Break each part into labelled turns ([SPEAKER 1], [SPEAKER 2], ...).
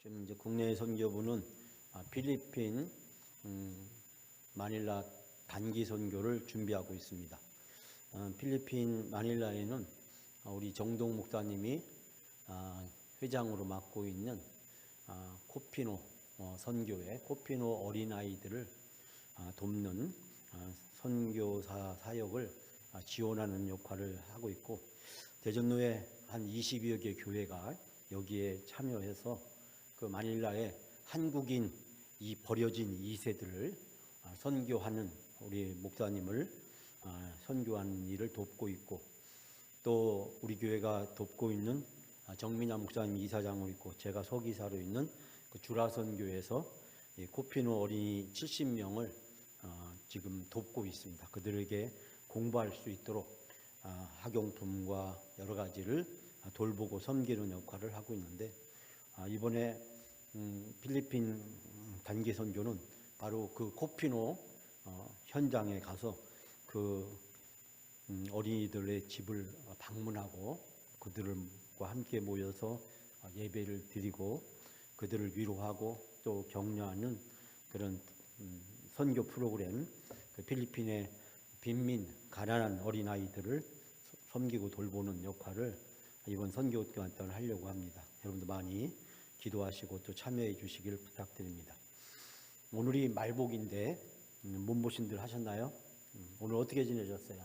[SPEAKER 1] 지금 이제 국내 선교부는 필리핀 마닐라 단기 선교를 준비하고 있습니다. 필리핀 마닐라에는 우리 정동 목사님이 회장으로 맡고 있는 코피노 선교회, 코피노 어린아이들을 돕는 선교사 사역을 지원하는 역할을 하고 있고, 대전로에 한 20여 개 교회가 여기에 참여해서 그 마닐라의 한국인 이 버려진 2세들을 선교하는 우리 목사님을 선교하는 일을 돕고 있고, 또 우리 교회가 돕고 있는 정민아 목사님 이사장으로 있고 제가 서기사로 있는 그 주라선교에서 코피노 어린이 70명을 지금 돕고 있습니다. 그들에게 공부할 수 있도록 학용품과 여러 가지를 돌보고 섬기는 역할을 하고 있는데, 이번에 필리핀 단기 선교는 바로 그 코피노 현장에 가서 그 어린이들의 집을 방문하고 그들과 함께 모여서 예배를 드리고 그들을 위로하고 또 격려하는 그런 선교 프로그램, 그 필리핀의 빈민 가난한 어린아이들을 섬기고 돌보는 역할을 이번 선교 기간 동안 하려고 합니다. 여러분들 많이 기도하시고 또 참여해 주시기를 부탁드립니다. 오늘이 말복인데 몸보신들 하셨나요? 오늘 어떻게 지내셨어요?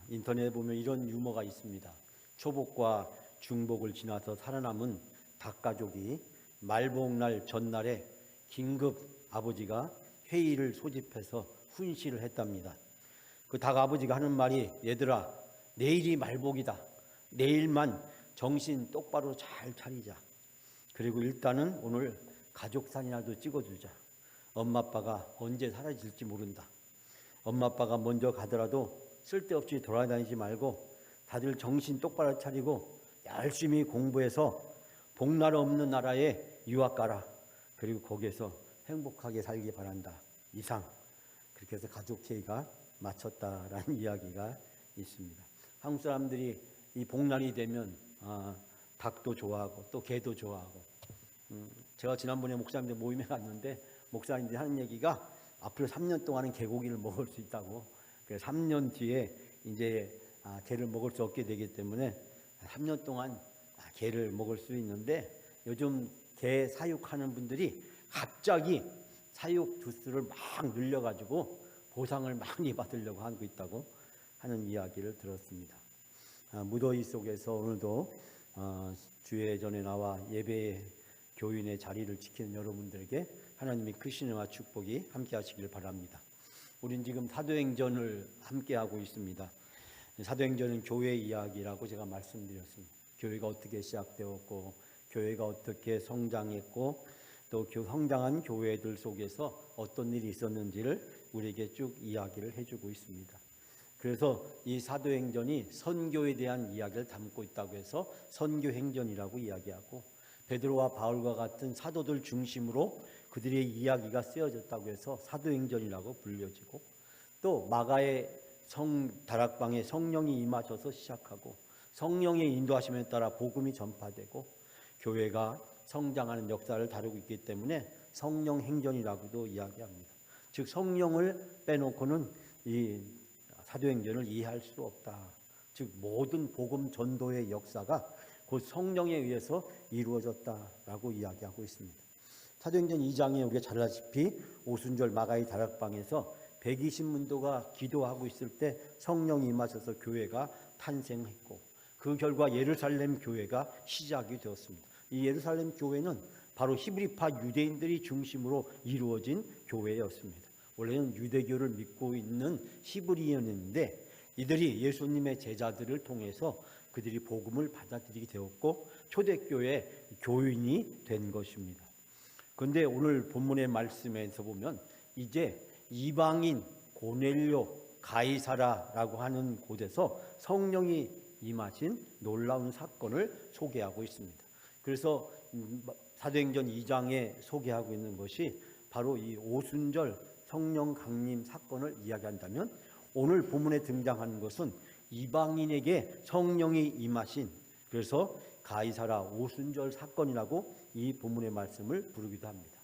[SPEAKER 1] 인터넷에 보면 이런 유머가 있습니다. 초복과 중복을 지나서 살아남은 닭가족이 말복날 전날에 긴급 아버지가 회의를 소집해서 훈시를 했답니다. 그 닭아버지가 하는 말이, 얘들아, 내일이 말복이다. 내일만 정신 똑바로 잘 차리자. 그리고 일단은 오늘 가족사진이라도 찍어주자. 엄마 아빠가 언제 사라질지 모른다. 엄마 아빠가 먼저 가더라도 쓸데없이 돌아다니지 말고 다들 정신 똑바로 차리고 열심히 공부해서 복날 없는 나라에 유학 가라. 그리고 거기에서 행복하게 살기 바란다. 이상. 그렇게 해서 가족 회의가 마쳤다라는 이야기가 있습니다. 한국 사람들이 이 복날이 되면 닭도 좋아하고 또 개도 좋아하고, 제가 지난번에 목사님들 모임에 갔는데 목사님들이 하는 얘기가 앞으로 3년 동안은 개고기를 먹을 수 있다고. 그래서 3년 뒤에 이제 개를 먹을 수 없게 되기 때문에 3년 동안 개를 먹을 수 있는데, 요즘 개 사육하는 분들이 갑자기 사육 두수를 막 늘려가지고 보상을 많이 받으려고 하고 있다고 하는 이야기를 들었습니다. 무더위 속에서 오늘도 주의 전에 나와 예배 교인의 자리를 지키는 여러분들에게 하나님의 크신 은혜와 축복이 함께 하시길 바랍니다. 우린 지금 사도행전을 함께 하고 있습니다. 사도행전은 교회 이야기라고 제가 말씀드렸습니다. 교회가 어떻게 시작되었고 교회가 어떻게 성장했고 또 성장한 교회들 속에서 어떤 일이 있었는지를 우리에게 쭉 이야기를 해주고 있습니다. 그래서 이 사도행전이 선교에 대한 이야기를 담고 있다고 해서 선교행전이라고 이야기하고, 베드로와 바울과 같은 사도들 중심으로 그들의 이야기가 쓰여졌다고 해서 사도행전이라고 불려지고, 또 마가의 다락방에 성령이 임하셔서 시작하고 성령의 인도하심에 따라 복음이 전파되고 교회가 성장하는 역사를 다루고 있기 때문에 성령행전이라고도 이야기합니다. 즉 성령을 빼놓고는 이 사도행전을 이해할 수 없다. 즉 모든 복음 전도의 역사가 곧 성령에 의해서 이루어졌다라고 이야기하고 있습니다. 사도행전 2장에 우리가 잘 아시다시피 오순절 마가의 다락방에서 120문도가 기도하고 있을 때 성령이 임하셔서 교회가 탄생했고, 그 결과 예루살렘 교회가 시작이 되었습니다. 이 예루살렘 교회는 바로 히브리파 유대인들이 중심으로 이루어진 교회였습니다. 원래는 유대교를 믿고 있는 히브리인인데 이들이 예수님의 제자들을 통해서 그들이 복음을 받아들이게 되었고 초대교회 교인이 된 것입니다. 그런데 오늘 본문의 말씀에서 보면 이제 이방인 고넬료 가이사라라고 하는 곳에서 성령이 임하신 놀라운 사건을 소개하고 있습니다. 그래서 사도행전 2장에 소개하고 있는 것이 바로 이 오순절 성령 강림 사건을 이야기한다면, 오늘 본문에 등장하는 것은 이방인에게 성령이 임하신, 그래서 가이사라 오순절 사건이라고 이 본문의 말씀을 부르기도 합니다.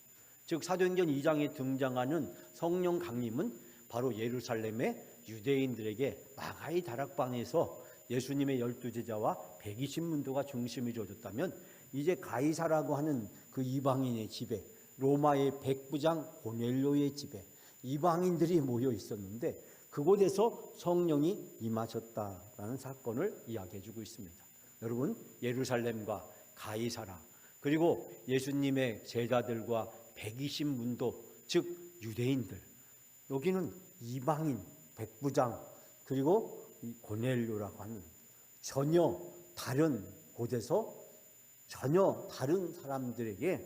[SPEAKER 1] 즉 사도행전 2장에 등장하는 성령 강림은 바로 예루살렘의 유대인들에게 마가의 다락방에서 예수님의 12제자와 120문도가 중심이 되어졌다면, 이제 가이사라고 하는 그 이방인의 집에, 로마의 백부장 고넬료의 집에 이방인들이 모여 있었는데 그곳에서 성령이 임하셨다라는 사건을 이야기해 주고 있습니다. 여러분, 예루살렘과 가이사라, 그리고 예수님의 제자들과 120문도, 즉 유대인들, 여기는 이방인, 백부장, 그리고 고넬료라고 하는 전혀 다른 곳에서 전혀 다른 사람들에게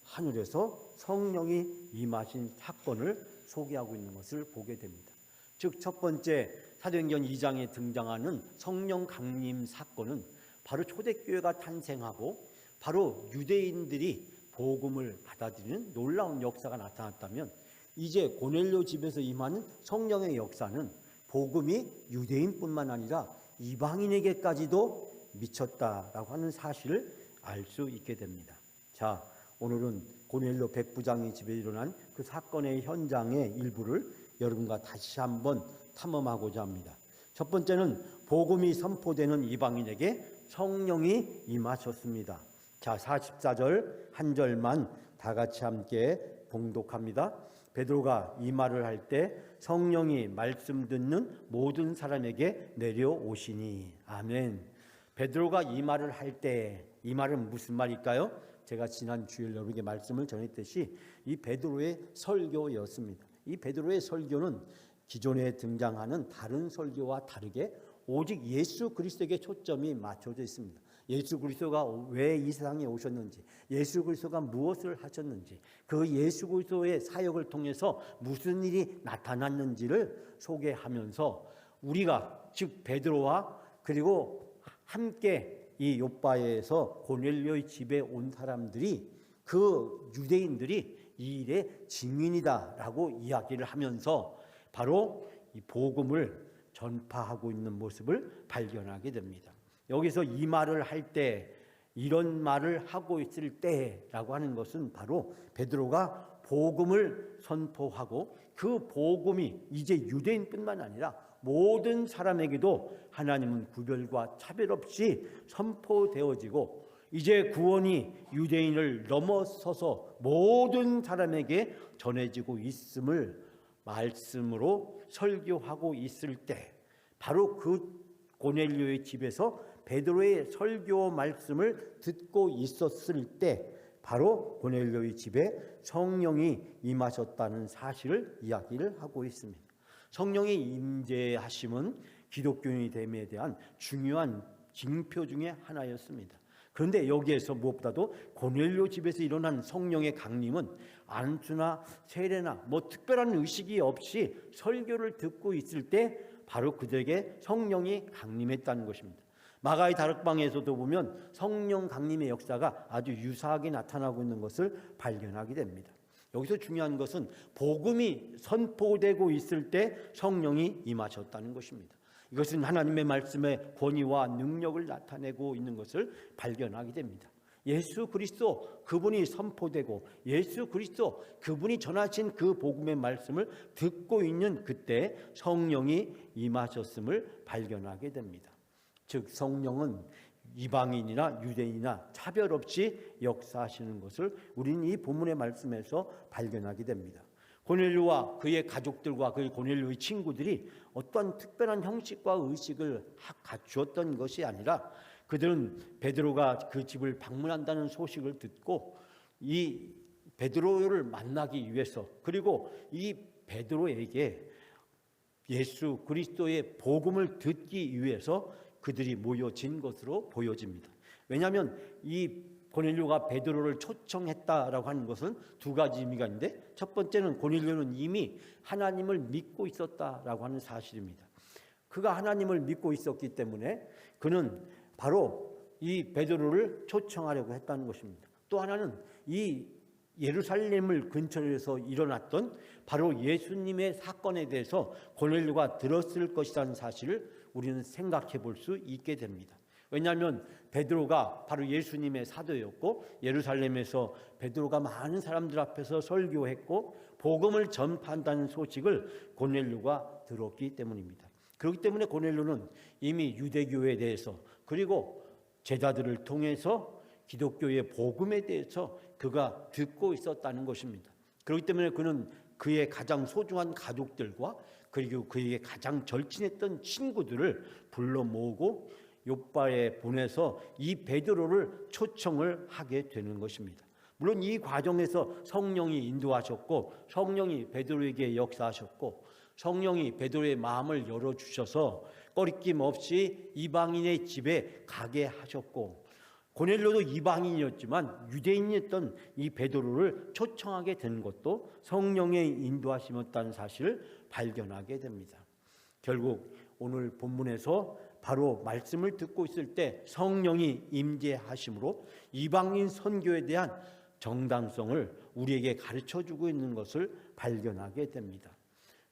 [SPEAKER 1] 하늘에서 성령이 임하신 사건을 소개하고 있는 것을 보게 됩니다. 즉 첫 번째 사도행전 2장에 등장하는 성령 강림 사건은 바로 초대교회가 탄생하고 바로 유대인들이 복음을 받아들이는 놀라운 역사가 나타났다면, 이제 고넬료 집에서 임하는 성령의 역사는 복음이 유대인뿐만 아니라 이방인에게까지도 미쳤다라고 하는 사실을 알 수 있게 됩니다. 자, 오늘은 고넬료 백부장의 집에 일어난 그 사건의 현장의 일부를 여러분과 다시 한번 탐험하고자 합니다. 첫 번째는 복음이 선포되는 이방인에게 성령이 임하셨습니다. 자, 44절 한 절만 다 같이 함께 봉독합니다. 베드로가 이 말을 할 때 성령이 말씀 듣는 모든 사람에게 내려오시니. 아멘. 베드로가 이 말을 할 때, 이 말은 무슨 말일까요? 제가 지난 주일 여러분에게 말씀을 전했듯이 이 베드로의 설교였습니다. 이 베드로의 설교는 기존에 등장하는 다른 설교와 다르게 오직 예수 그리스도에게 초점이 맞춰져 있습니다. 예수 그리스도가 왜 이 세상에 오셨는지, 예수 그리스도가 무엇을 하셨는지, 그 예수 그리스도의 사역을 통해서 무슨 일이 나타났는지를 소개하면서 우리가, 즉 베드로와 그리고 함께 이 요바에서 고넬료의 집에 온 사람들이, 그 유대인들이 이 일의 증인이다라고 이야기를 하면서 바로 이 복음을 전파하고 있는 모습을 발견하게 됩니다. 여기서 이 말을 할 때, 이런 말을 하고 있을 때라고 하는 것은 바로 베드로가 복음을 선포하고 그 복음이 이제 유대인뿐만 아니라 모든 사람에게도 하나님은 구별과 차별 없이 선포되어지고, 이제 구원이 유대인을 넘어서서 모든 사람에게 전해지고 있음을 말씀으로 설교하고 있을 때, 바로 그 고넬료의 집에서 베드로의 설교 말씀을 듣고 있었을 때 바로 고넬료의 집에 성령이 임하셨다는 사실을 이야기를 하고 있습니다. 성령의 임재하심은 기독교인이 됨에 대한 중요한 징표 중에 하나였습니다. 그런데 여기에서 무엇보다도 고넬료 집에서 일어난 성령의 강림은 안수나 세례나 특별한 의식이 없이 설교를 듣고 있을 때 바로 그들에게 성령이 강림했다는 것입니다. 마가의 다락방에서도 보면 성령 강림의 역사가 아주 유사하게 나타나고 있는 것을 발견하게 됩니다. 여기서 중요한 것은 복음이 선포되고 있을 때 성령이 임하셨다는 것입니다. 이것은 하나님의 말씀의 권위와 능력을 나타내고 있는 것을 발견하게 됩니다. 예수 그리스도 그분이 선포되고 예수 그리스도 그분이 전하신 그 복음의 말씀을 듣고 있는 그때 성령이 임하셨음을 발견하게 됩니다. 즉 성령은 이방인이나 유대인이나 차별 없이 역사하시는 것을 우리는 이 본문의 말씀에서 발견하게 됩니다. 고넬료와 그의 가족들과 그 고넬료의 친구들이 어떤 특별한 형식과 의식을 갖추었던 것이 아니라 그들은 베드로가 그 집을 방문한다는 소식을 듣고 이 베드로를 만나기 위해서, 그리고 이 베드로에게 예수 그리스도의 복음을 듣기 위해서 그들이 모여진 것으로 보여집니다. 왜냐하면 이 고넬료가 베드로를 초청했다라고 하는 것은 두 가지 의미가 있는데, 첫 번째는 고넬료는 이미 하나님을 믿고 있었다라고 하는 사실입니다. 그가 하나님을 믿고 있었기 때문에 그는 바로 이 베드로를 초청하려고 했다는 것입니다. 또 하나는 이 예루살렘을 근처에서 일어났던 바로 예수님의 사건에 대해서 고넬료가 들었을 것이라는 사실을 우리는 생각해 볼 수 있게 됩니다. 왜냐하면 베드로가 바로 예수님의 사도였고 예루살렘에서 베드로가 많은 사람들 앞에서 설교했고 복음을 전파한다는 소식을 고넬료가 들었기 때문입니다. 그렇기 때문에 고넬료는 이미 유대교에 대해서 그리고 제자들을 통해서 기독교의 복음에 대해서 그가 듣고 있었다는 것입니다. 그렇기 때문에 그는 그의 가장 소중한 가족들과 그리고 그에게 가장 절친했던 친구들을 불러 모으고 욥바에 보내서 이 베드로를 초청을 하게 되는 것입니다. 물론 이 과정에서 성령이 인도하셨고 성령이 베드로에게 역사하셨고 성령이 베드로의 마음을 열어주셔서 꺼리낌 없이 이방인의 집에 가게 하셨고 고넬료도 이방인이었지만 유대인이었던 이 베드로를 초청하게 된 것도 성령의 인도하심이었다는 사실을 발견하게 됩니다. 결국 오늘 본문에서 바로 말씀을 듣고 있을 때 성령이 임재하심으로 이방인 선교에 대한 정당성을 우리에게 가르쳐주고 있는 것을 발견하게 됩니다.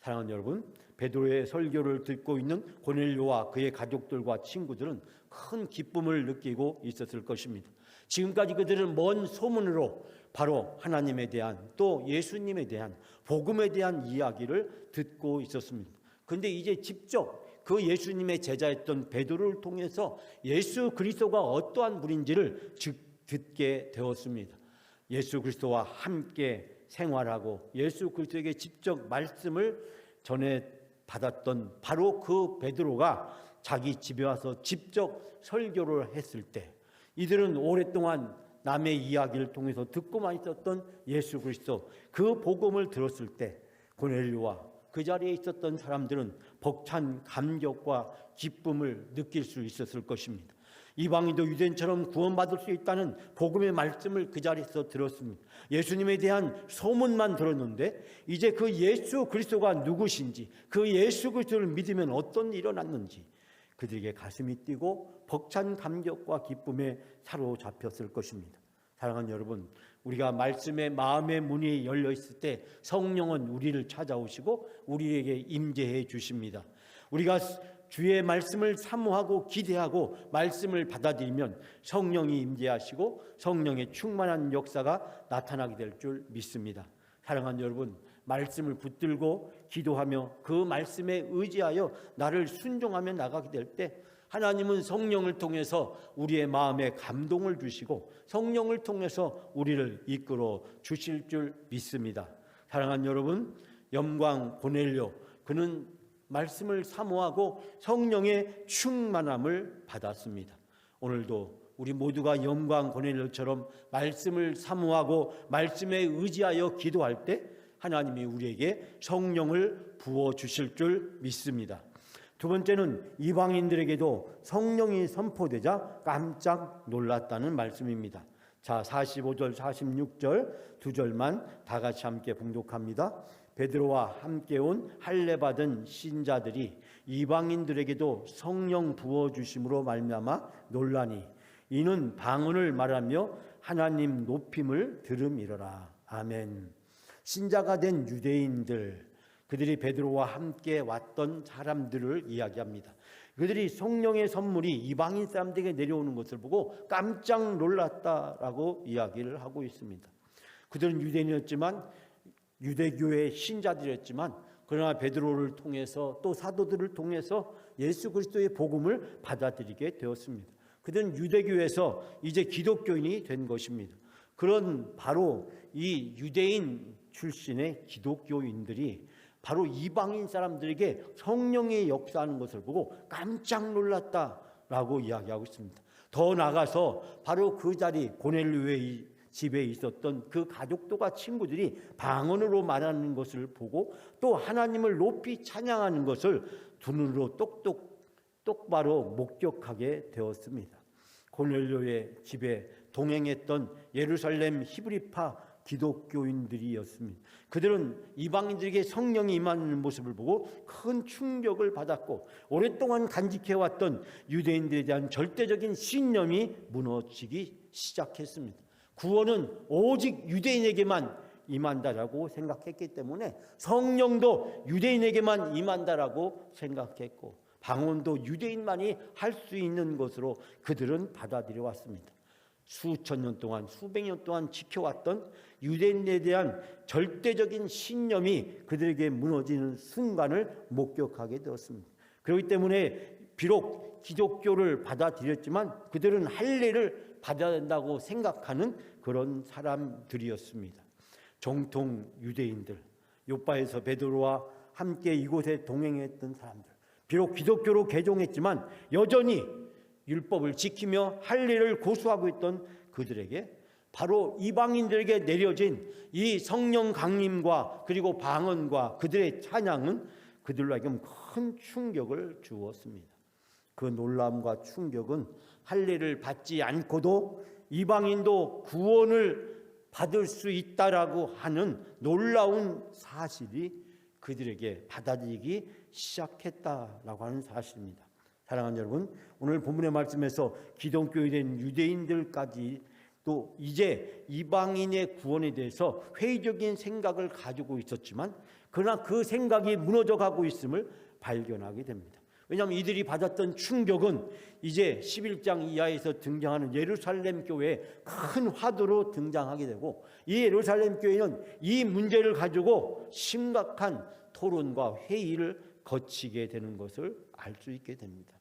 [SPEAKER 1] 사랑하는 여러분, 베드로의 설교를 듣고 있는 고넬료와 그의 가족들과 친구들은 큰 기쁨을 느끼고 있었을 것입니다. 지금까지 그들은 먼 소문으로 바로 하나님에 대한 또 예수님에 대한 복음에 대한 이야기를 듣고 있었습니다. 그런데 이제 직접 그 예수님의 제자였던 베드로를 통해서 예수 그리스도가 어떠한 분인지를 듣게 되었습니다. 예수 그리스도와 함께 생활하고 예수 그리스도에게 직접 말씀을 전해 받았던 바로 그 베드로가 자기 집에 와서 직접 설교를 했을 때 이들은 오랫동안 남의 이야기를 통해서 듣고만 있었던 예수 그리스도 그 복음을 들었을 때 고넬료와 그 자리에 있었던 사람들은 벅찬 감격과 기쁨을 느낄 수 있었을 것입니다. 이방인도 유대인처럼 구원받을 수 있다는 복음의 말씀을 그 자리에서 들었습니다. 예수님에 대한 소문만 들었는데 이제 그 예수 그리스도가 누구신지 그 예수 그리스도를 믿으면 어떤 일이 일어났는지 그들에게 가슴이 뛰고 벅찬 감격과 기쁨에 사로잡혔을 것입니다. 사랑하는 여러분, 우리가 말씀에 마음의 문이 열려 있을 때 성령은 우리를 찾아오시고 우리에게 임재해 주십니다. 우리가 주의 말씀을 사모하고 기대하고 말씀을 받아들이면 성령이 임재하시고 성령의 충만한 역사가 나타나게 될 줄 믿습니다. 사랑하는 여러분, 말씀을 붙들고 기도하며 그 말씀에 의지하여 나를 순종하며 나가게 될 때 하나님은 성령을 통해서 우리의 마음에 감동을 주시고 성령을 통해서 우리를 이끌어 주실 줄 믿습니다. 사랑하는 여러분, 영광 고넬료 그는 말씀을 사모하고 성령의 충만함을 받았습니다. 오늘도 우리 모두가 영광 고넬료처럼 말씀을 사모하고 말씀에 의지하여 기도할 때 하나님이 우리에게 성령을 부어주실 줄 믿습니다. 두 번째는 이방인들에게도 성령이 선포되자 깜짝 놀랐다는 말씀입니다. 자, 45절 46절 두 절만 다 같이 함께 봉독합니다. 베드로와 함께 온 할례 받은 신자들이 이방인들에게도 성령 부어주심으로 말미암아 놀라니 이는 방언을 말하며 하나님 높임을 들음이로라. 아멘. 신자가 된 유대인들 그들이 베드로와 함께 왔던 사람들을 이야기합니다. 그들이 성령의 선물이 이방인 사람들에게 내려오는 것을 보고 깜짝 놀랐다라고 이야기를 하고 있습니다. 그들은 유대인이었지만 유대교의 신자들이었지만 그러나 베드로를 통해서 또 사도들을 통해서 예수 그리스도의 복음을 받아들이게 되었습니다. 그들은 유대교에서 이제 기독교인이 된 것입니다. 그런 바로 이 유대인 출신의 기독교인들이 바로 이방인 사람들에게 성령이 역사하는 것을 보고 깜짝 놀랐다라고 이야기하고 있습니다. 더 나아가서 바로 그 자리 고넬료의 집에 있었던 그 가족들과 친구들이 방언으로 말하는 것을 보고 또 하나님을 높이 찬양하는 것을 두 눈으로 똑바로 목격하게 되었습니다. 고넬료의 집에 동행했던 예루살렘 히브리파 기독교인들이었습니다. 그들은 이방인들에게 성령이 임하는 모습을 보고 큰 충격을 받았고 오랫동안 간직해왔던 유대인들에 대한 절대적인 신념이 무너지기 시작했습니다. 구원은 오직 유대인에게만 임한다라고 생각했기 때문에 성령도 유대인에게만 임한다라고 생각했고 방언도 유대인만이 할 수 있는 것으로 그들은 받아들여 왔습니다. 수천 년 동안, 수백 년 동안 지켜왔던 유대인에 대한 절대적인 신념이 그들에게 무너지는 순간을 목격하게 되었습니다. 그렇기 때문에 비록 기독교를 받아들였지만 그들은 할례를 받아야 된다고 생각하는 그런 사람들이었습니다. 정통 유대인들, 요바에서 베드로와 함께 이곳에 동행했던 사람들, 비록 기독교로 개종했지만 여전히 율법을 지키며 할례를 고수하고 있던 그들에게 바로 이방인들에게 내려진 이 성령 강림과 그리고 방언과 그들의 찬양은 그들로 하여금 큰 충격을 주었습니다. 그 놀라움과 충격은 할례를 받지 않고도 이방인도 구원을 받을 수 있다라고 하는 놀라운 사실이 그들에게 받아들이기 시작했다라고 하는 사실입니다. 사랑하는 여러분, 오늘 본문의 말씀에서 기독교에 대한 유대인들까지 또 이제 이방인의 구원에 대해서 회의적인 생각을 가지고 있었지만 그러나 그 생각이 무너져가고 있음을 발견하게 됩니다. 왜냐하면 이들이 받았던 충격은 이제 11장 이하에서 등장하는 예루살렘 교회의 큰 화두로 등장하게 되고, 이 예루살렘 교회는 이 문제를 가지고 심각한 토론과 회의를 거치게 되는 것을 알 수 있게 됩니다.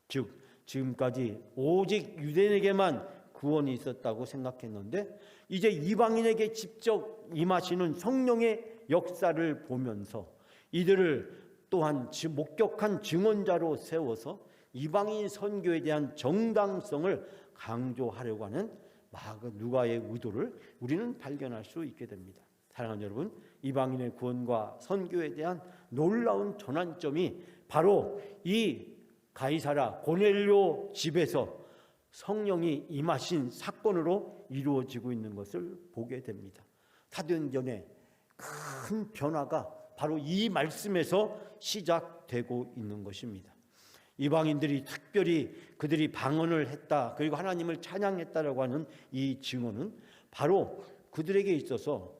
[SPEAKER 1] 즉 지금까지 오직 유대인에게만 구원이 있었다고 생각했는데 이제 이방인에게 직접 임하시는 성령의 역사를 보면서 이들을 또한 목격한 증언자로 세워서 이방인 선교에 대한 정당성을 강조하려고 하는 누가의 의도를 우리는 발견할 수 있게 됩니다. 사랑하는 여러분, 이방인의 구원과 선교에 대한 놀라운 전환점이 바로 이 가이사랴 고넬료 집에서 성령이 임하신 사건으로 이루어지고 있는 것을 보게 됩니다. 사도행전의 큰 변화가 바로 이 말씀에서 시작되고 있는 것입니다. 이방인들이 특별히 그들이 방언을 했다, 그리고 하나님을 찬양했다라고 하는 이 증언은 바로 그들에게 있어서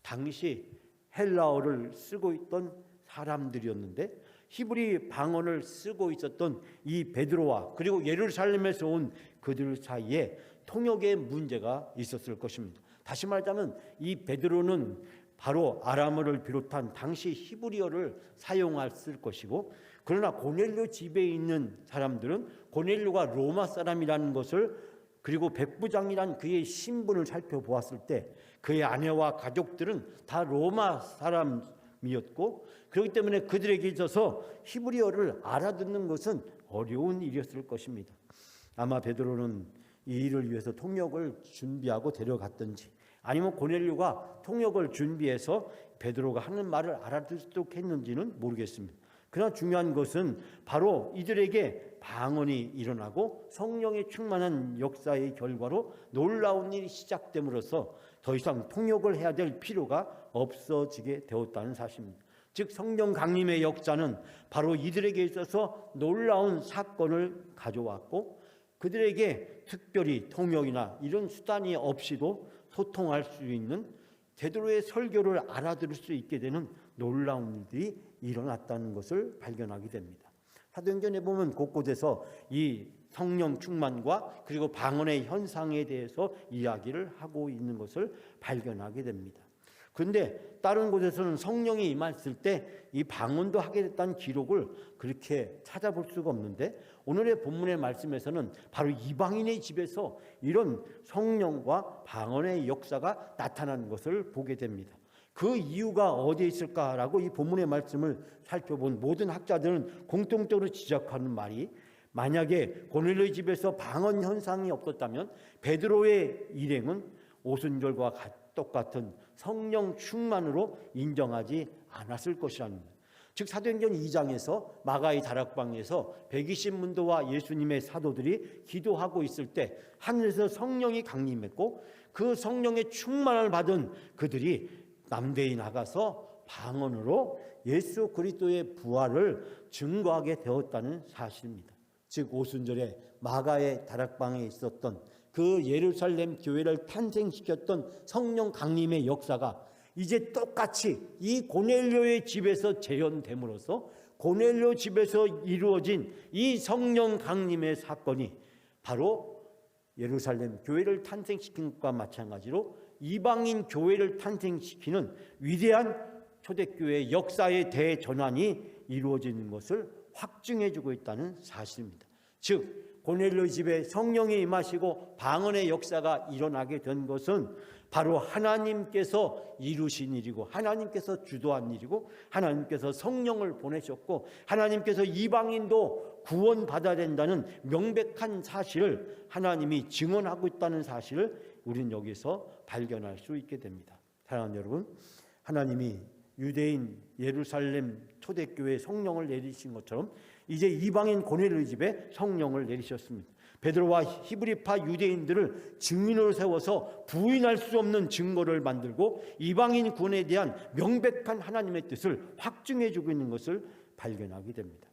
[SPEAKER 1] 당시 헬라어를 쓰고 있던 사람들이었는데 히브리 방언을 쓰고 있었던 이 베드로와 그리고 예루살렘에서 온 그들 사이에 통역의 문제가 있었을 것입니다. 다시 말하자면 이 베드로는 바로 아람어를 비롯한 당시 히브리어를 사용했을 것이고, 그러나 고넬료 집에 있는 사람들은 고넬료가 로마 사람이라는 것을, 그리고 백부장이란 그의 신분을 살펴보았을 때 그의 아내와 가족들은 다 로마 사람이었고, 그렇기 때문에 그들에게 있어서 히브리어를 알아듣는 것은 어려운 일이었을 것입니다. 아마 베드로는 이 일을 위해서 통역을 준비하고 데려갔든지, 아니면 고넬료가 통역을 준비해서 베드로가 하는 말을 알아듣도록 했는지는 모르겠습니다. 그러나 중요한 것은 바로 이들에게 방언이 일어나고 성령의 충만한 역사의 결과로 놀라운 일이 시작됨으로써 더 이상 통역을 해야 될 필요가 없어지게 되었다는 사실입니다. 즉 성령 강림의 역사는 바로 이들에게 있어서 놀라운 사건을 가져왔고, 그들에게 특별히 통역이나 이런 수단이 없이도 소통할 수 있는, 베드로의 설교를 알아들을 수 있게 되는 놀라운 일들이 일어났다는 것을 발견하게 됩니다. 사도행전에 보면 곳곳에서 이 성령 충만과 그리고 방언의 현상에 대해서 이야기를 하고 있는 것을 발견하게 됩니다. 그런데 다른 곳에서는 성령이 임했을 때 이 방언도 하게 됐다는 기록을 그렇게 찾아볼 수가 없는데, 오늘의 본문의 말씀에서는 바로 이방인의 집에서 이런 성령과 방언의 역사가 나타나는 것을 보게 됩니다. 그 이유가 어디에 있을까라고 이 본문의 말씀을 살펴본 모든 학자들은 공통적으로 지적하는 말이, 만약에 고넬료의 집에서 방언 현상이 없었다면 베드로의 일행은 오순절과 똑같은 성령 충만으로 인정하지 않았을 것이라는 거예요. 즉 사도행전 2장에서 마가의 다락방에서 120문도와 예수님의 사도들이 기도하고 있을 때 하늘에서 성령이 강림했고, 그 성령의 충만을 받은 그들이 남대에 나가서 방언으로 예수 그리스도의 부활을 증거하게 되었다는 사실입니다. 즉 오순절에 마가의 다락방에 있었던 그 예루살렘 교회를 탄생시켰던 성령 강림의 역사가 이제 똑같이 이 고넬료의 집에서 재현됨으로써 고넬료 집에서 이루어진 이 성령 강림의 사건이 바로 예루살렘 교회를 탄생시킨 것과 마찬가지로 이방인 교회를 탄생시키는 위대한 초대교회 역사의 대전환이 이루어지는 것을 확증해주고 있다는 사실입니다. 즉 고넬료 집에 성령이 임하시고 방언의 역사가 일어나게 된 것은 바로 하나님께서 이루신 일이고 하나님께서 주도한 일이고 하나님께서 성령을 보내셨고 하나님께서 이방인도 구원받아야 된다는 명백한 사실을 하나님이 증언하고 있다는 사실을 우리는 여기서 발견할 수 있게 됩니다. 사랑하는 여러분, 하나님이 유대인 예루살렘 초대교회에 성령을 내리신 것처럼 이제 이방인 고넬료 집에 성령을 내리셨습니다. 베드로와 히브리파 유대인들을 증인으로 세워서 부인할 수 없는 증거를 만들고 이방인 구원에 대한 명백한 하나님의 뜻을 확증해 주고 있는 것을 발견하게 됩니다.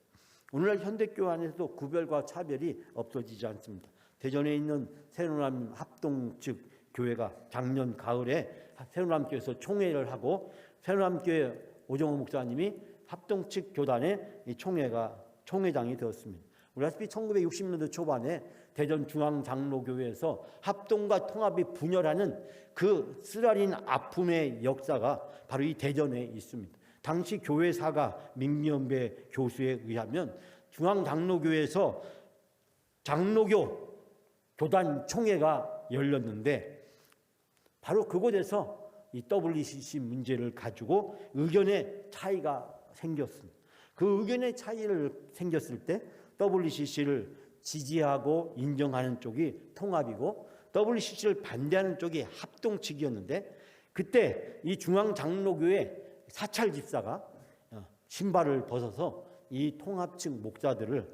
[SPEAKER 1] 오늘날 현대교회 안에서도 구별과 차별이 없어지지 않습니다. 대전에 있는 새로남 합동 측 교회가 작년 가을에 새로남교회에서 총회를 하고 새로남교회 오정호 목사님이 합동 측 교단의 총회장이 되었습니다. 우리 아시피 1960년대 초반에 대전 중앙장로교회에서 합동과 통합이 분열하는 그 쓰라린 아픔의 역사가 바로 이 대전에 있습니다. 당시 교회사가 민기연배 교수에 의하면 중앙장로교회에서 장로교 교단 총회가 열렸는데 바로 그곳에서 이 WCC 문제를 가지고 의견의 차이가 생겼습니다. 그 의견의 차이를 생겼을 때 WCC를 지지하고 인정하는 쪽이 통합이고 WCC를 반대하는 쪽이 합동 측이었는데 그때 이 중앙장로교회 사찰 집사가 신발을 벗어서 이 통합 측 목사들을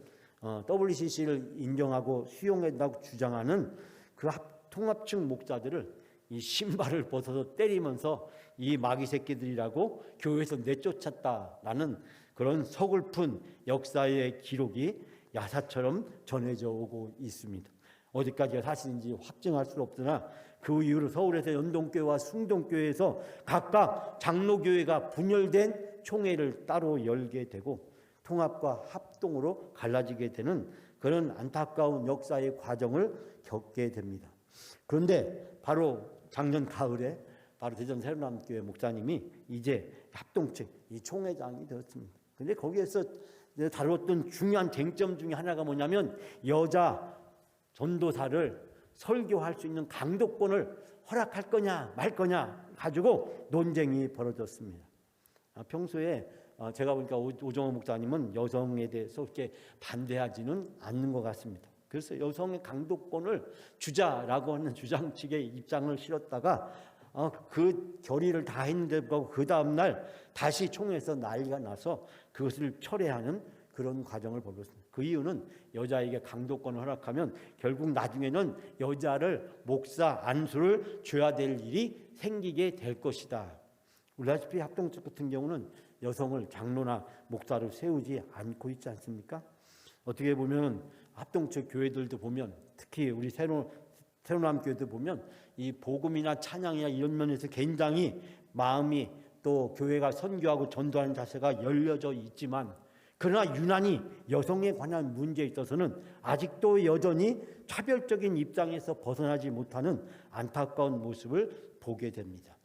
[SPEAKER 1] WCC를 인정하고 수용한다고 주장하는 그 통합 측 목사들을 이 신발을 벗어서 때리면서 이 마귀 새끼들이라고 교회에서 내쫓았다라는 그런 서글픈 역사의 기록이 야사처럼 전해져 오고 있습니다. 어디까지가 사실인지 확증할 수 없으나 그 이후로 서울에서 연동교회와 숭동교회에서 각각 장로교회가 분열된 총회를 따로 열게 되고 통합과 합동으로 갈라지게 되는 그런 안타까운 역사의 과정을 겪게 됩니다. 그런데 바로 작년 가을에 바로 대전 새로남교회 목사님이 이제 합동측 이 총회장이 되었습니다. 그런데 거기에서 다뤘던 중요한 쟁점 중에 하나가 뭐냐면 여자 전도사를 설교할 수 있는 강도권을 허락할 거냐 말 거냐 가지고 논쟁이 벌어졌습니다. 평소에 제가 보니까 오정호 목사님은 여성에 대해서 그렇게 반대하지는 않는 것 같습니다. 그래서 여성의 강도권을 주자라고 하는 주장 측의 입장을 실었다가 그 결의를 다 했는데 그 다음날 다시 총회에서 난리가 나서 그것을 철회하는 그런 과정을 벌였습니다. 그 이유는 여자에게 강도권을 허락하면 결국 나중에는 여자를 목사 안수를 줘야 될 일이 생기게 될 것이다. 우리 아시피 합동측 같은 경우는 여성을 장로나 목사로 세우지 않고 있지 않습니까? 어떻게 보면 합동측 교회들도 보면 특히 우리 새로남 교회도 보면 이 복음이나 찬양이나 이런 면에서 굉장히 마음이 또 교회가 선교하고 전도하는 자세가 열려져 있지만 그러나 유난히 여성에 관한 문제에 있어서는 아직도 여전히 차별적인 입장에서 벗어나지 못하는 안타까운 모습을 보게 됩니다.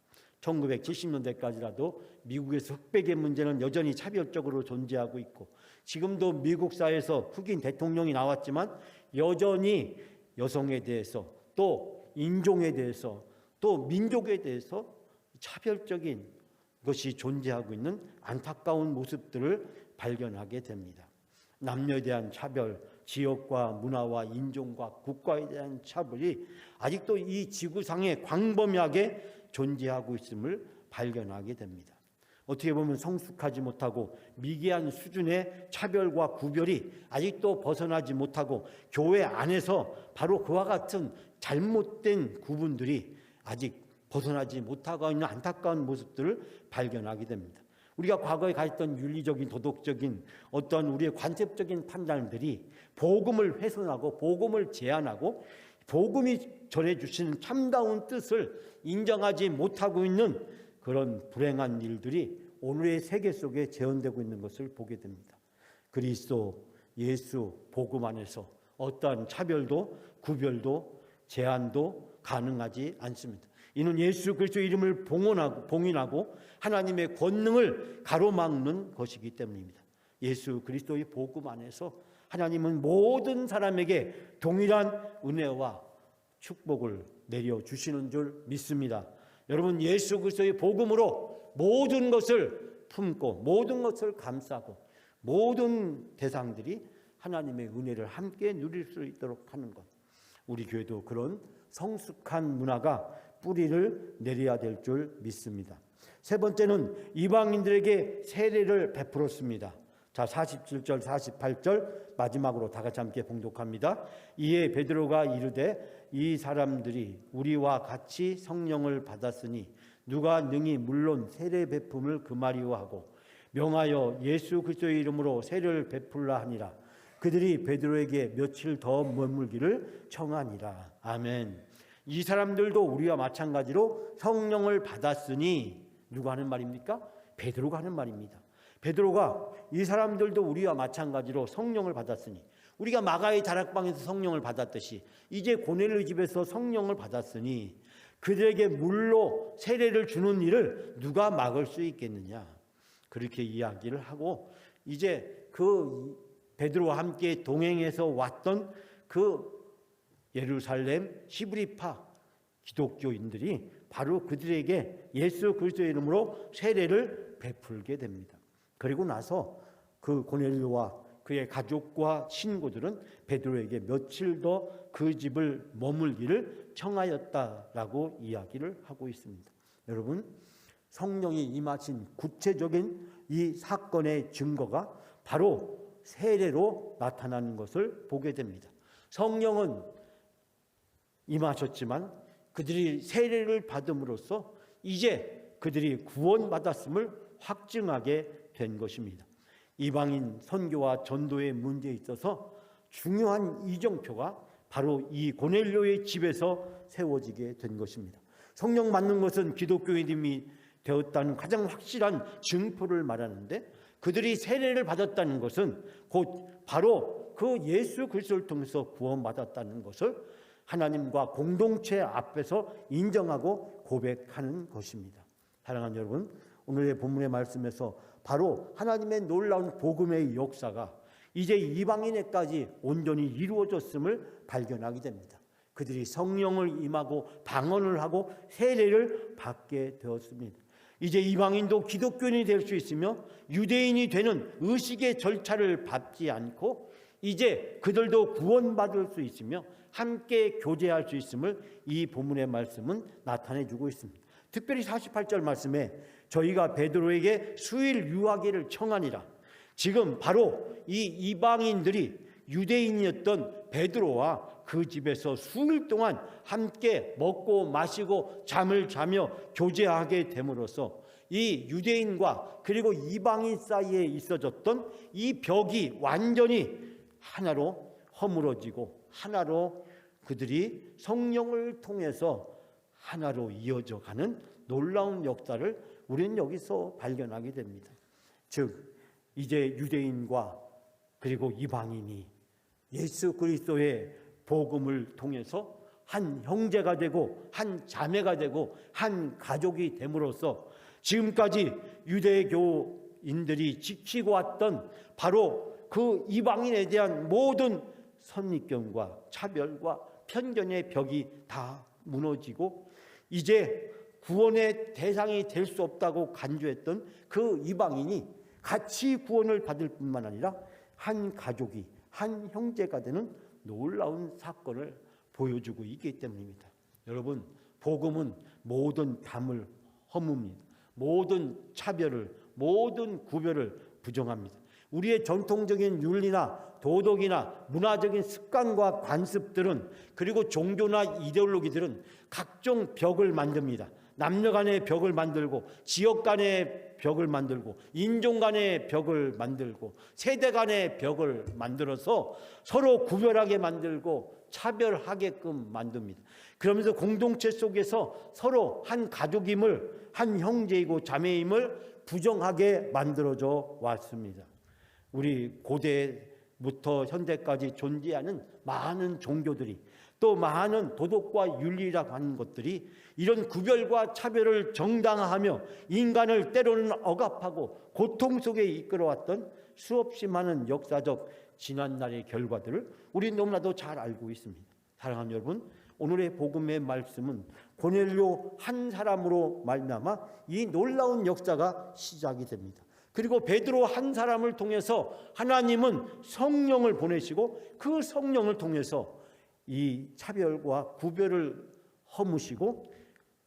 [SPEAKER 1] 1970년대까지라도 미국에서 흑백의 문제는 여전히 차별적으로 존재하고 있고 지금도 미국 사회에서 흑인 대통령이 나왔지만 여전히 여성에 대해서 또 인종에 대해서 또 민족에 대해서 차별적인 것이 존재하고 있는 안타까운 모습들을 발견하게 됩니다. 남녀에 대한 차별, 지역과 문화와 인종과 국가에 대한 차별이 아직도 이 지구상에 광범위하게 존재하고 있음을 발견하게 됩니다. 어떻게 보면 성숙하지 못하고 미개한 수준의 차별과 구별이 아직도 벗어나지 못하고 교회 안에서 바로 그와 같은 잘못된 구분들이 아직 벗어나지 못하고 있는 안타까운 모습들을 발견하게 됩니다. 우리가 과거에 가졌던 윤리적인 도덕적인 어떤 우리의 관습적인 판단들이 복음을 훼손하고 복음을 제한하고 복음이 전해주시는 참다운 뜻을 인정하지 못하고 있는 그런 불행한 일들이 오늘의 세계 속에 재현되고 있는 것을 보게 됩니다. 그리스도 예수 복음 안에서 어떠한 차별도 구별도 제한도 가능하지 않습니다. 이는 예수 그리스도의 이름을 봉인하고 하나님의 권능을 가로막는 것이기 때문입니다. 예수 그리스도의 복음 안에서 하나님은 모든 사람에게 동일한 은혜와 축복을 내려주시는 줄 믿습니다. 여러분, 예수 그리스도의 복음으로 모든 것을 품고 모든 것을 감싸고 모든 대상들이 하나님의 은혜를 함께 누릴 수 있도록 하는 것, 우리 교회도 그런 성숙한 문화가 뿌리를 내려야 될 줄 믿습니다. 세 번째는 이방인들에게 세례를 베풀었습니다. 자, 47절 48절 마지막으로 다 같이 함께 봉독합니다. 이에 베드로가 이르되 이 사람들이 우리와 같이 성령을 받았으니 누가 능히 물론 세례 베품을 금하리오 하고 명하여 예수 그리스도의 이름으로 세례를 베풀라 하니라. 그들이 베드로에게 며칠 더 머물기를 청하니라. 아멘. 이 사람들도 우리와 마찬가지로 성령을 받았으니, 누가 하는 말입니까? 베드로가 하는 말입니다. 베드로가 이 사람들도 우리와 마찬가지로 성령을 받았으니, 우리가 마가의 다락방에서 성령을 받았듯이 이제 고넬료 집에서 성령을 받았으니 그들에게 물로 세례를 주는 일을 누가 막을 수 있겠느냐, 그렇게 이야기를 하고, 이제 그 베드로와 함께 동행해서 왔던 그 예루살렘 히브리파 기독교인들이 바로 그들에게 예수 그리스도의 이름으로 세례를 베풀게 됩니다. 그리고 나서 그 고넬료와 그의 가족과 친구들은 베드로에게 며칠 더 그 집을 머물기를 청하였다라고 이야기를 하고 있습니다. 여러분, 성령이 임하신 구체적인 이 사건의 증거가 바로 세례로 나타나는 것을 보게 됩니다. 성령은 임하셨지만 그들이 세례를 받음으로써 이제 그들이 구원받았음을 확증하게 된 것입니다. 이방인 선교와 전도의 문제에 있어서 중요한 이정표가 바로 이 고넬료의 집에서 세워지게 된 것입니다. 성령 받는 것은 기독교인이 되었다는 가장 확실한 증표를 말하는데, 그들이 세례를 받았다는 것은 곧 바로 그 예수 그리스도를 통해서 구원받았다는 것을 하나님과 공동체 앞에서 인정하고 고백하는 것입니다. 사랑하는 여러분, 오늘의 본문의 말씀에서 바로 하나님의 놀라운 복음의 역사가 이제 이방인에까지 온전히 이루어졌음을 발견하게 됩니다. 그들이 성령을 임하고 방언을 하고 세례를 받게 되었습니다. 이제 이방인도 기독교인이 될 수 있으며 유대인이 되는 의식의 절차를 밟지 않고 이제 그들도 구원받을 수 있으며 함께 교제할 수 있음을 이 본문의 말씀은 나타내주고 있습니다. 특별히 48절 말씀에 저희가 베드로에게 수일 유하기를 청하니라. 지금 바로 이 이방인들이 유대인이었던 베드로와 그 집에서 수일 동안 함께 먹고 마시고 잠을 자며 교제하게 됨으로써 이 유대인과 그리고 이방인 사이에 있어졌던 이 벽이 완전히 하나로 허물어지고 하나로 그들이 성령을 통해서 하나로 이어져 가는 놀라운 역사를 우리는 여기서 발견하게 됩니다. 즉 이제 유대인과 그리고 이방인이 예수 그리스도의 복음을 통해서 한 형제가 되고 한 자매가 되고 한 가족이 됨으로써 지금까지 유대교인들이 지키고 왔던 바로 그 이방인에 대한 모든 선입견과 차별과 편견의 벽이 다 무너지고 이제 구원의 대상이 될 수 없다고 간주했던 그 이방인이 같이 구원을 받을 뿐만 아니라 한 가족이 한 형제가 되는 놀라운 사건을 보여주고 있기 때문입니다. 여러분, 복음은 모든 담을 허뭅니다. 모든 차별을, 모든 구별을 부정합니다. 우리의 전통적인 윤리나 도덕이나 문화적인 습관과 관습들은, 그리고 종교나 이데올로기들은 각종 벽을 만듭니다. 남녀 간의 벽을 만들고, 지역 간의 벽을 만들고, 인종 간의 벽을 만들고, 세대 간의 벽을 만들어서 서로 구별하게 만들고 차별하게끔 만듭니다. 그러면서 공동체 속에서 서로 한 가족임을, 한 형제이고 자매임을 부정하게 만들어져 왔습니다. 우리 고대부터 현대까지 존재하는 많은 종교들이, 또 많은 도덕과 윤리라고 하는 것들이 이런 구별과 차별을 정당화하며 인간을 때로는 억압하고 고통 속에 이끌어왔던 수없이 많은 역사적 지난날의 결과들을 우리 너무나도 잘 알고 있습니다. 사랑하는 여러분, 오늘의 복음의 말씀은 고넬료 한 사람으로 말미암아 이 놀라운 역사가 시작이 됩니다. 그리고 베드로 한 사람을 통해서 하나님은 성령을 보내시고 그 성령을 통해서 이 차별과 구별을 허무시고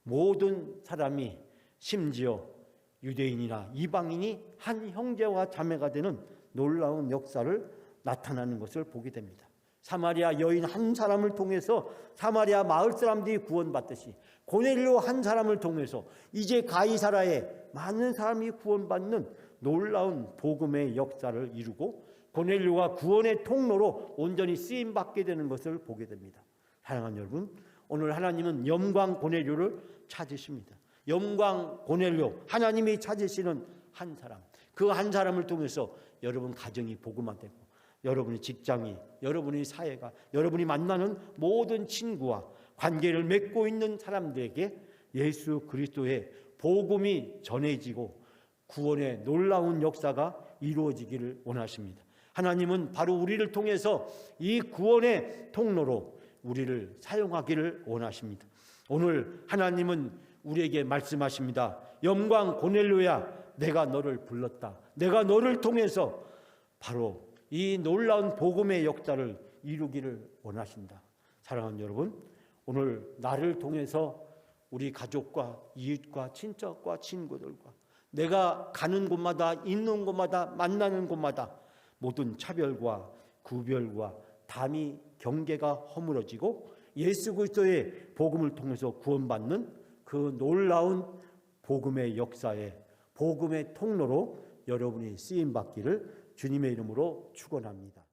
[SPEAKER 1] 모든 사람이, 심지어 유대인이나 이방인이 한 형제와 자매가 되는 놀라운 역사를 나타나는 것을 보게 됩니다. 사마리아 여인 한 사람을 통해서 사마리아 마을 사람들이 구원받듯이 고넬료 한 사람을 통해서 이제 가이사라에 많은 사람이 구원받는 놀라운 복음의 역사를 이루고 고넬료가 구원의 통로로 온전히 쓰임받게 되는 것을 보게 됩니다. 사랑하는 여러분, 오늘 하나님은 영광 고넬료를 찾으십니다. 영광 고넬료, 하나님이 찾으시는 한 사람, 그 한 사람을 통해서 여러분 가정이 복음화되고 여러분의 직장이, 여러분의 사회가, 여러분이 만나는 모든 친구와 관계를 맺고 있는 사람들에게 예수 그리스도의 복음이 전해지고 구원의 놀라운 역사가 이루어지기를 원하십니다. 하나님은 바로 우리를 통해서 이 구원의 통로로 우리를 사용하기를 원하십니다. 오늘 하나님은 우리에게 말씀하십니다. 영광 고넬료야, 내가 너를 불렀다. 내가 너를 통해서 바로 이 놀라운 복음의 역사를 이루기를 원하신다. 사랑하는 여러분, 오늘 나를 통해서 우리 가족과 이웃과 친척과 친구들과 내가 가는 곳마다, 있는 곳마다, 만나는 곳마다 모든 차별과 구별과 담이, 경계가 허물어지고 예수 그리스도의 복음을 통해서 구원받는 그 놀라운 복음의 역사에, 복음의 통로로 여러분이 쓰임받기를 주님의 이름으로 축원합니다.